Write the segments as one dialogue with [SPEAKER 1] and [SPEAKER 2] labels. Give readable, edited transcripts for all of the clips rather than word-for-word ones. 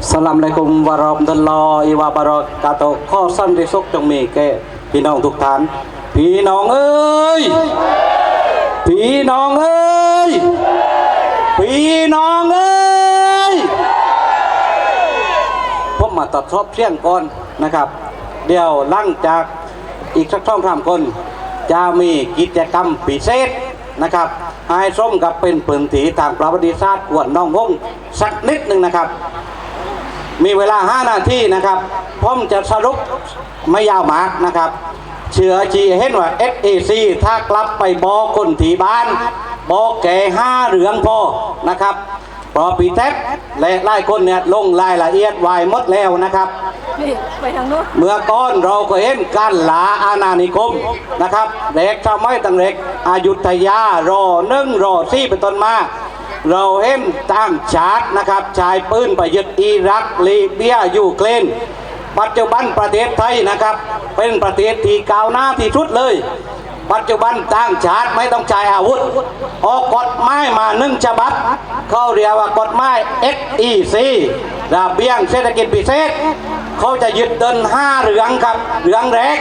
[SPEAKER 1] Assalamualaikum warahmatullahi wabarakatuh ข้อสันติสุขจงมีแก่พี่น้องทุกท่านพี่น้องเอ้ยพี่น้องเอ้ยพี่น้องเอ้ยผมมาตัดทบเที่ยงก่อนนะครับเดี๋ยวหลังจากอีกสักช่องทำคนจะมีกิจกรรมพิเศษนะครับให้ส้มกับเป็นพื้นที่ทางประวัติศาสตร์กวนน้องวงสักนิดหนึ่งนะครับมีเวลา5 นาทีนะครับผมจะสรุปไม่ยาวมากนะครับเชื่อจีเห็นว่า SAC ถ้ากลับไปบอกคนที่บ้านบอกแก่5เหลืองพอนะครับเพราะปีแท็กและหลายคนเนี่ยลงรายละเอียดไว้หมดแล้วนะครับ
[SPEAKER 2] ไปทางนู้น
[SPEAKER 1] เมื่อก่อนเราก็เห็นการหลาอาณานิคมนะครับเด็กทำไมตั้งเด็กอยุธยารอ1รอ4เป็นต้นมาเราเห็นตั้งชาตินะครับชายปืนไปยึดอิรักลิเบียยูเครนปัจจุบันประเทศไทยนะครับเป็นประเทศที่ก้าวหน้าที่สุดเลยปัจจุบันตั้งชาติไม่ต้องใช้อาวุธออกกฎหมายมา1 ฉบับเขาเรียกว่ากฎหมาย SEC ระเบียงเศรษฐกิจพิเศษเขาจะยึดเดิน5เหลืองครับเหลืองแรก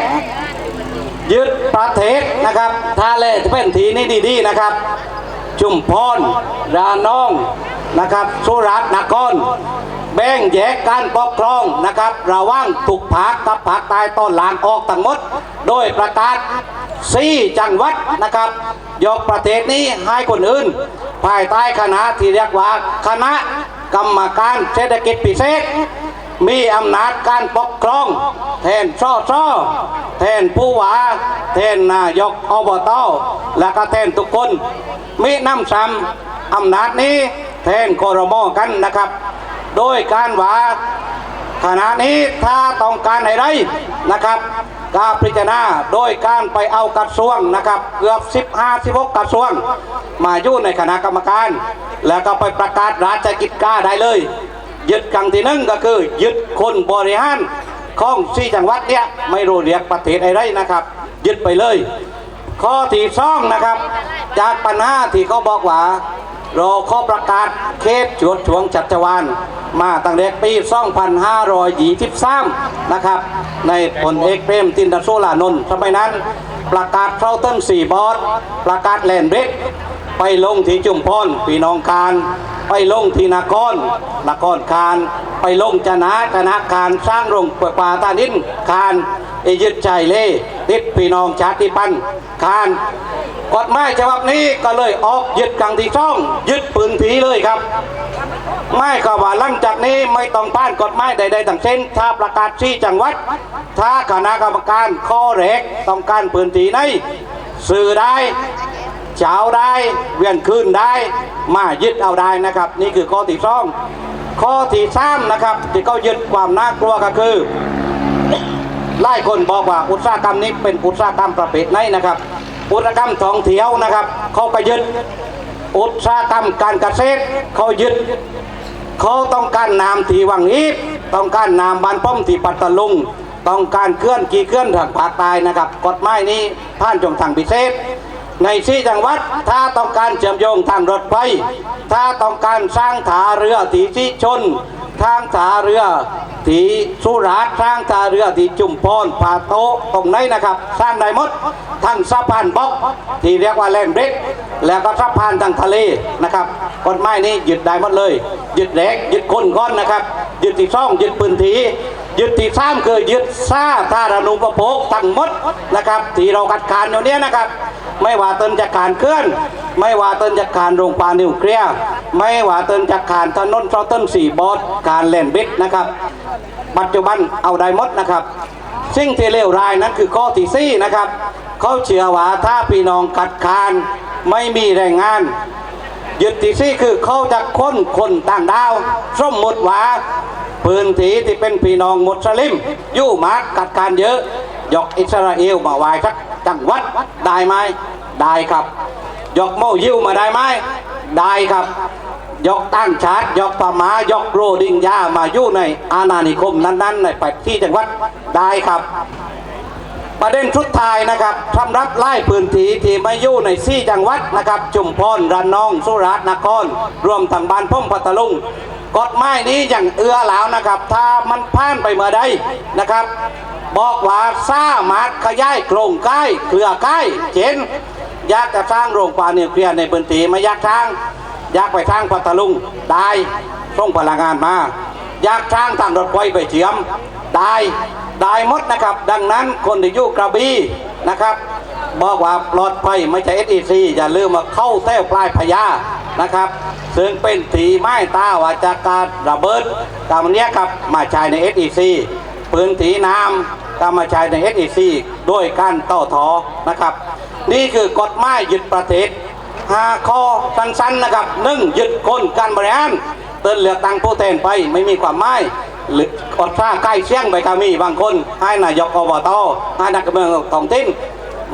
[SPEAKER 1] ยึดประเทศนะครับท่าเล่เป็นทีนี้ดีๆนะครับชุมพรระนองนะครับสุราษฎร์นครแบ่งแยกการปกครองนะครับระหว่างทุกภาคกับภาคใต้ตอนหลังออกทั้งหมดโดยประกาศ4 จังหวัดนะครับยกประเทศนี้ให้คนอื่นภายใต้คณะที่เรียกว่าคณะกรรมการเศรษฐกิจพิเศษมีอำนาจการปกครองแทนสสแทนผู้ว่าแทนนายกอบตและก็แทนทุกคนมีน้ำซ้ำอำนาจนี้แทนครม.กันนะครับโดยการว่าขณะนี้ถ้าต้องการอะไรนะครับการพิจารณาโดยการไปเอากระทรวงนะครับเกือบ15-16 กระทรวงมาอยู่ในคณะกรรมการแล้วก็ไปประกาศราชกิจการได้เลยยึดครั้งที่1ก็คือยึดคนบริหารของ4 จังหวัดเนี่ยไม่รู้เรียกประเทศอะไรนะครับยึดไปเลยข้อที่2นะครับจากปัญหาที่เขาบอกว่าเราข้อประกาศเขตจวดช่วงจักรวาลมาตั้งแต่ปี 2523 นะครับในพลเอกเปรมตินโสลานนท์สมัยนั้นประกาศเท่าต้น4 บอสประกาศแลนเบรกไปลงที่จุมพรพี่น้องการไปลงที่นครการไปลงจะนาคณะการสร้างโรงป่าตานินการยึดใจเล่ติดพี่น้องชาติพันธุ์การกฎหมายฉบับนี้ก็เลยออกยึดครั้งที่2ยึดปืนผีเลยครับไม่ก็ว่าหลังจากนี้ไม่ต้องผ่านกฎหมายใดๆทั้งสิ้นถ้าประกาศ4 จังหวัดถ้าคณะกรรมการข้อแรกต้องการปืนผีในสื่อได้เช้าได้เวียนคืนได้มายึดเอาได้นะครับนี่คือข้อที่2ข้อที่3นะครับที่เขายึดความน่ากลัวก็คือหลายคนบอกว่าอุตสาหกรรมนี้เป็นอุตสาหกรรมประเภทไหนนะครับอุตสาหกรรมท่องเที่ยวนะครับเขาก็ยึดอุตสาหกรรมการเกษตรเขายึดเขาต้องการน้ำที่วังอีบต้องการน้ำบานป้อมที่ปัตตาลุงต้องการเคลื่อนกี่เคลื่อนทางภาคใต้นะครับกฎหมายนี้ผ่านช่องทางพิเศษใน4 จังหวัดถ้าต้องการเชื่อมโยงทางรถไฟถ้าต้องการสร้างท่าเรือที่ที่ชนทางท่าเรือที่สุราษฎร์สร้างท่าเรือที่จุมพรผาโตตรงไหนนะครับสร้างได้หมดทั้งสะพานบล็อกที่เรียกว่าแลนด์เบรกแล้วก็สะพานทางทะเลนะครับกฎหมายนี้ยึดได้หมดเลยยึดแหลกยึดคนก้อนนะครับยึดที่2ยึดปืนถียึดที่3คือยึดซาธารณูปโภคทั้งหมดนะครับที่เราคัดค้านอยู่เนี้ยนะครับไม่ว่าต้นจากการเคลื่อนไม่ว่าต้นจากการโรงพยาบาลนิวเคลียร์ไม่ว่าต้นจากการถนนเต้น4 บอสการแลนด์เบรกนะครับปัจจุบันเอาได้หมดนะครับสิ่งที่เลวร้ายนั้นคือข้อที่4นะครับเขาเชื่อว่าถ้าพี่น้องคัดค้านไม่มีแรงงานยึดที่4คือเขาจะค้นคนต่างดาวสมมติว่าพื้นที่ที่เป็นพี่น้องมุสลิมอยู่มากัดการเยอะยกอิสราเอลมาไว้สักจังหวัดได้ไหมได้ครับยกโมยิวมาได้ไหมได้ครับยกตั้งชาติยกพม่ายกโรดิงญามาอยู่ในอาณานิคมนั้นๆในไปที่จังหวัดได้ครับประเด็นสุดท้ายนะครับสำหรับไล่พื้นที่ที่ไม่อยู่ใน4 จังหวัดนะครับจุมพรระนองสุราษฎร์นครรวมทั้งบ้านพ่อมพัทลุง กฎหมายนี้อย่างเอื้อแล้วนะครับถ้ามันผ่านไปเมื่อใดนะครับบอกว่าสามารถขยายโครงใกล้เครือใกล้เช่นอยากจะสร้างโรงไฟฟ้านิวเคลียร์ในพื้นที่ไม่อยากทางอยากไปทางพัทลุงได้ส่งพลังงานมาอยากทางทางรถไฟไปเชื่อมได้หมดนะครับดังนั้นคนที่อยู่กระบี่นะครับบอกว่าปลอดภัยไม่ใช่ SEC อย่าลืมมาเข้าแท้ปลายพญานะครับซึ่งเป็นถีไม้ตาว่าจากการระเบิดตามนี้ครับมาใช้ใน SEC ปืนถีน้ำก็มาใช้ใน SEC ด้วยการต่อทอนะครับนี่คือกฎหมายยึดประเทศ5 ข้อสั้นๆนะครับ1ยึดคนการบริหารเตือนเลือกตั้งผู้แทนไปไม่มีความหมายหรืออดท่าใกล้เชี่ยงไปก็มีบางคนให้นายกอบตให้นักการเมืองท้องถิ่น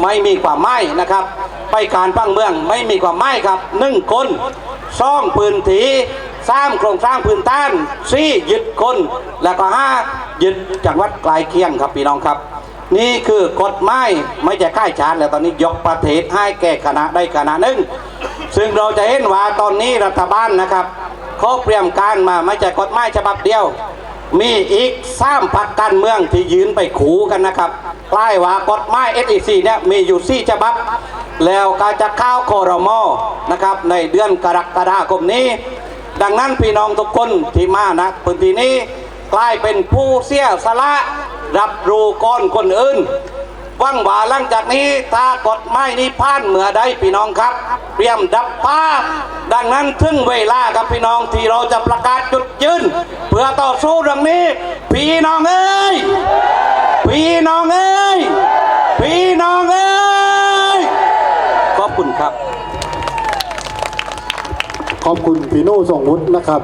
[SPEAKER 1] ไม่มีความหมายนะครับไปการพังเมืองไม่มีความหมายครับ1 คน2พื้นที่3โครงสร้างพื้นฐาน4ยึดคนแล้วก็5ยึดจังหวัดใกล้เคียงครับพี่น้องครับนี่คือกฎหมายไม่จะค่ายชาติแล้วตอนนี้ยกประเทศให้แก่คณะได้คณะหนึ่งซึ่งเราจะเห็นว่าตอนนี้รัฐบาลนะครับเขาเตรียมการมาไม่ใช่กฎหมายฉบับเดียวมีอีก3 พรรคการเมืองที่ยืนไปขู่กันนะครับใกล้ว่ากฎหมาย SEC เนี่ยมีอยู่4 ฉบับแล้วก็จะเข้าครม.นะครับในเดือนกรกฎาคมนี้ดังนั้นพี่น้องทุกคนที่มานะพื้นที่นี้กลายเป็นผู้เสียสละรับรู้ก่อนคนอื่นหวังว่าหลังจากนี้ถ้ากฎหมายนี้ผ่านเมื่อใดพี่น้องครับเตรียมดับฟ้าดังนั้นถึงเวลาครับพี่น้องที่เราจะประกาศจุดยืนเพื่อต่อสู้เรื่องนี้พี่น้องเอ้ยพี่น้องเอ้ยพี่น้องเอ้ยขอบคุณครับ
[SPEAKER 2] ขอบคุณพี่โน่ทรงวุฒินะครับ